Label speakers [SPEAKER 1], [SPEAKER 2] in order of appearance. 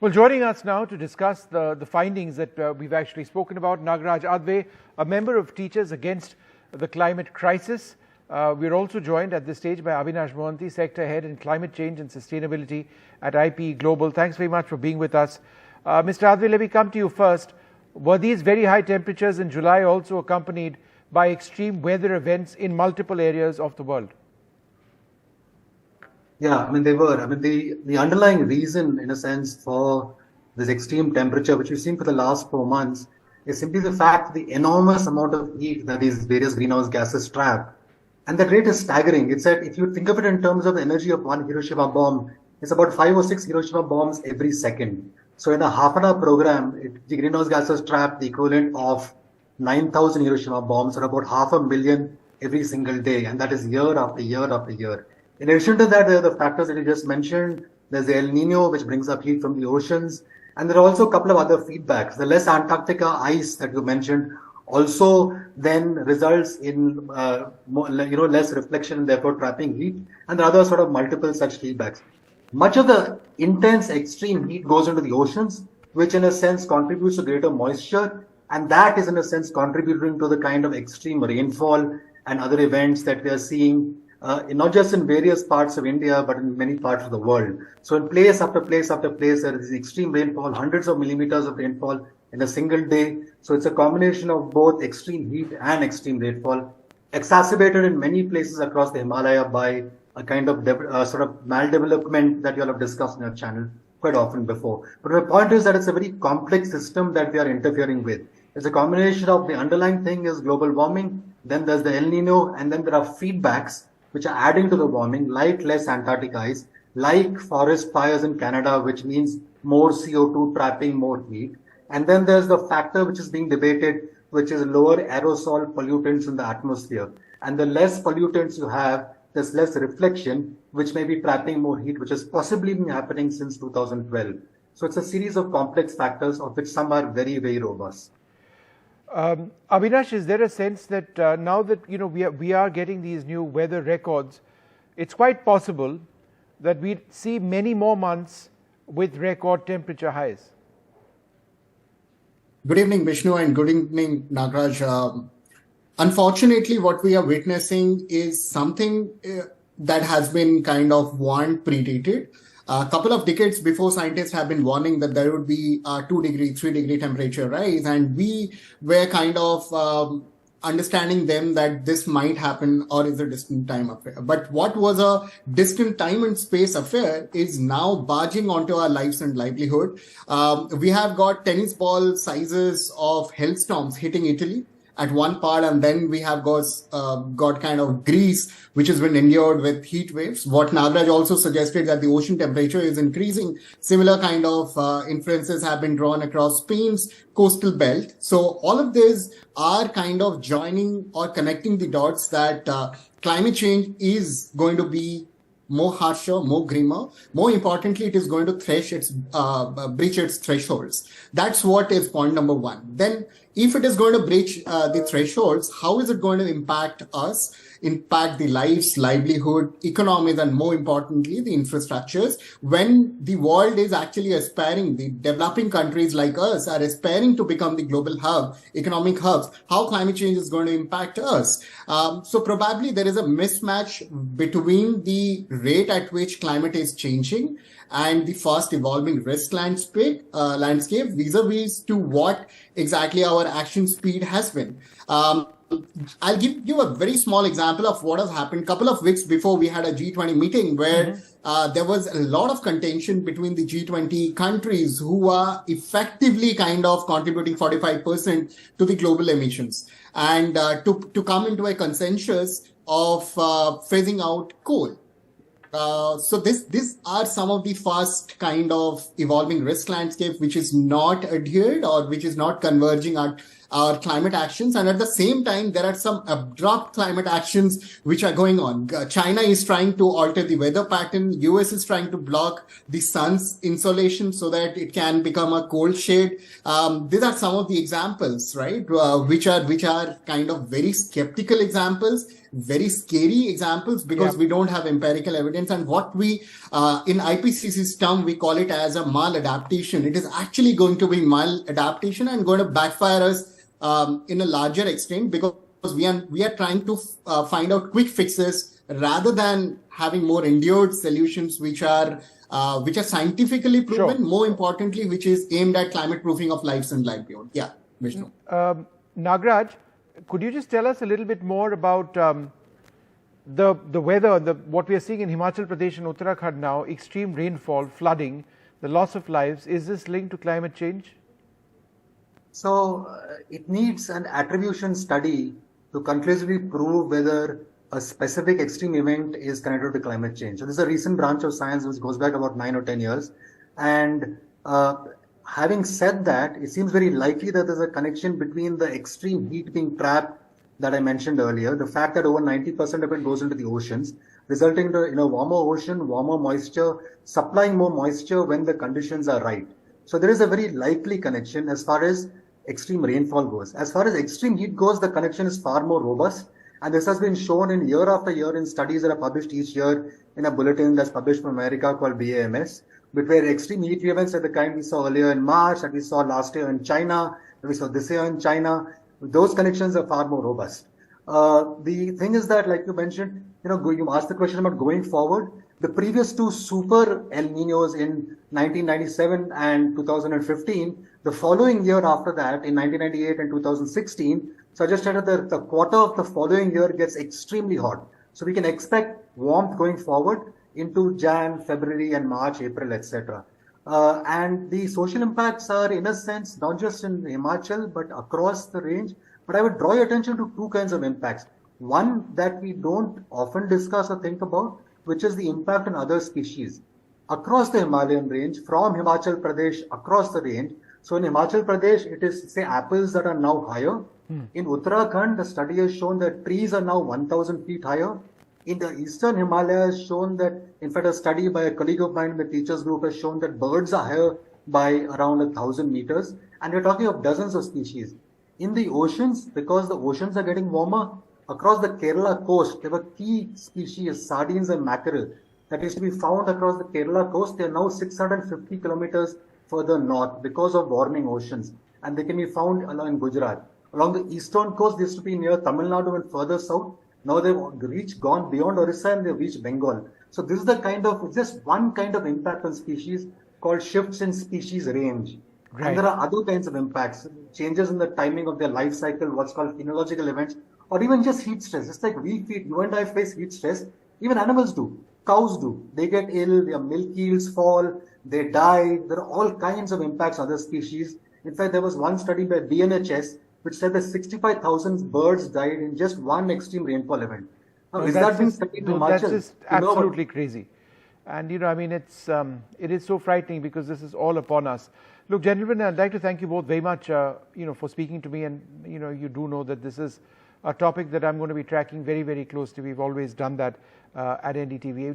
[SPEAKER 1] Well, joining us now to discuss the findings that we've actually spoken about, Nagaraj Adve, a member of Teachers Against the Climate Crisis. We're also joined at this stage by Avinash Mohanty, Sector Head in Climate Change and Sustainability at IP Global. Thanks very much for being with us. Mr. Adve, let me come to you first. Were these very high temperatures in July also accompanied by extreme weather events in multiple areas of the world?
[SPEAKER 2] Yeah, they were. The underlying reason, in a sense, for this extreme temperature, which we've seen for the last 4 months, is simply the fact the enormous amount of heat that these various greenhouse gases trap. And that rate is staggering. It's that if you think of it in terms of the energy of one Hiroshima bomb, it's about 5 or 6 Hiroshima bombs every second. So in a half-an-hour program, the greenhouse gases trap the equivalent of 9,000 Hiroshima bombs, or about 500,000 every single day. And that is year after year after year. In addition to that, there are the factors that you just mentioned. There's the El Nino, which brings up heat from the oceans. And there are also a couple of other feedbacks. The less Antarctica ice that you mentioned also then results in less reflection and therefore trapping heat. And there are other sort of multiple such feedbacks. Much of the intense extreme heat goes into the oceans, which in a sense contributes to greater moisture. And that is in a sense contributing to the kind of extreme rainfall and other events that we are seeing not just in various parts of India, but in many parts of the world. So in place after place after place, there is extreme rainfall, hundreds of millimeters of rainfall in a single day. So it's a combination of both extreme heat and extreme rainfall, exacerbated in many places across the Himalaya by a kind of sort of maldevelopment that you all have discussed in your channel quite often before. But my point is that it's a very complex system that we are interfering with. It's a combination of the underlying thing is global warming, then there's the El Nino, and then there are feedbacks which are adding to the warming, like less Antarctic ice, like forest fires in Canada, which means more CO2 trapping more heat. And then there's the factor which is being debated, which is lower aerosol pollutants in the atmosphere. And the less pollutants you have, there's less reflection, which may be trapping more heat, which has possibly been happening since 2012. So it's a series of complex factors, of which some are very, very robust.
[SPEAKER 1] Avinash, is there a sense that now that we are getting these new weather records, it's quite possible that we see many more months with record temperature highs?
[SPEAKER 3] Good evening, Vishnu, and good evening, Nagaraj. Unfortunately, what we are witnessing is something that has been kind of predated. A couple of decades before, scientists have been warning that there would be a 2-degree, 3-degree temperature rise, and we were kind of understanding them that this might happen or is a distant time affair. But what was a distant time and space affair is now barging onto our lives and livelihood. We have got tennis ball sizes of hailstorms hitting Italy at one part, and then we have got kind of Greece, which has been endured with heat waves. What Nagaraj also suggested that the ocean temperature is increasing. Similar kind of inferences have been drawn across Spain's coastal belt. So all of these are kind of joining or connecting the dots that climate change is going to be more harsher, more grimmer. More importantly, it is going to breach its thresholds. That's what is point number one. Then, if it is going to breach the thresholds, how is it going to impact us, impact the lives, livelihood, economies, and more importantly, the infrastructures, when the world is actually aspiring, the developing countries like us are aspiring to become the global hub, economic hubs, how climate change is going to impact us. So probably there is a mismatch between the rate at which climate is changing and the fast evolving risk landscape vis-a-vis to what exactly our action speed has been. I'll give you a very small example of what has happened. A couple of weeks before, we had a G20 meeting where there was a lot of contention between the G20 countries who are effectively kind of contributing 45% to the global emissions, and to come into a consensus of phasing out coal. So these are some of the fast kind of evolving risk landscape which is not adhered or which is not converging at our climate actions, and at the same time, there are some abrupt climate actions which are going on. China is trying to alter the weather pattern. US is trying to block the sun's insolation so that it can become a cold shade. These are some of the examples, right? Which are kind of very skeptical examples, very scary examples, because we don't have empirical evidence. And what we, in IPCC's term, we call it as a maladaptation. It is actually going to be maladaptation and going to backfire us in a larger extent, because we are trying to find out quick fixes rather than having more endured solutions which are scientifically proven, more importantly, which is aimed at climate proofing of lives and life beyond. Yeah, Vishnu.
[SPEAKER 1] Nagraj, could you just tell us a little bit more about the weather, what we are seeing in Himachal Pradesh and Uttarakhand now, extreme rainfall, flooding, the loss of lives? Is this linked to climate change?
[SPEAKER 2] So it needs an attribution study to conclusively prove whether a specific extreme event is connected to climate change. So this is a recent branch of science which goes back about 9 or 10 years. And having said that, it seems very likely that there's a connection between the extreme heat being trapped that I mentioned earlier, the fact that over 90% of it goes into the oceans, resulting in a warmer ocean, warmer moisture, supplying more moisture when the conditions are right. So there is a very likely connection as far as extreme rainfall goes. As far as extreme heat goes, the connection is far more robust. And this has been shown in year after year in studies that are published each year in a bulletin that's published from America called BAMS, where extreme heat events like the kind we saw earlier in March, that we saw last year in China, that we saw this year in China, those connections are far more robust. The thing is that, like you mentioned, you asked the question about going forward. The previous two super El Niños in 1997 and 2015, the following year after that, in 1998 and 2016, suggested that the quarter of the following year gets extremely hot. So we can expect warmth going forward into Jan, February, and March, April, etc. And the social impacts are, in a sense, not just in Himachal, but across the range. But I would draw your attention to two kinds of impacts. One that we don't often discuss or think about, which is the impact on other species across the Himalayan range, from Himachal Pradesh across the range. So in Himachal Pradesh, it is, say, apples that are now higher. In Uttarakhand, the study has shown that trees are now 1,000 feet higher. In the eastern Himalayas, shown that, in fact, a study by a colleague of mine in the teachers group has shown that birds are higher by around 1,000 meters. And we're talking of dozens of species. In the oceans, because the oceans are getting warmer, across the Kerala coast, there were key species, sardines and mackerel, that used to be found across the Kerala coast. They are now 650 kilometers further north because of warming oceans. And they can be found along Gujarat. Along the eastern coast, they used to be near Tamil Nadu and further south. Now they've gone beyond Orissa and they've reached Bengal. So this is the kind of, just one kind of impact on species called shifts in species range. Right. And there are other kinds of impacts, changes in the timing of their life cycle, what's called phenological events, or even just heat stress. Just like you and I face heat stress, even animals do. Cows do. They get ill, their milk yields fall, they die. There are all kinds of impacts on other species. In fact, there was one study by BNHS which said that 65,000 birds died in just one extreme rainfall event. Now, is that being studied in Himachal?
[SPEAKER 1] That's just absolutely crazy. And, it is so frightening because this is all upon us. Look, gentlemen, I'd like to thank you both very much, for speaking to me. And, you do know that this is a topic that I'm going to be tracking very, very closely. We've always done that at NDTV.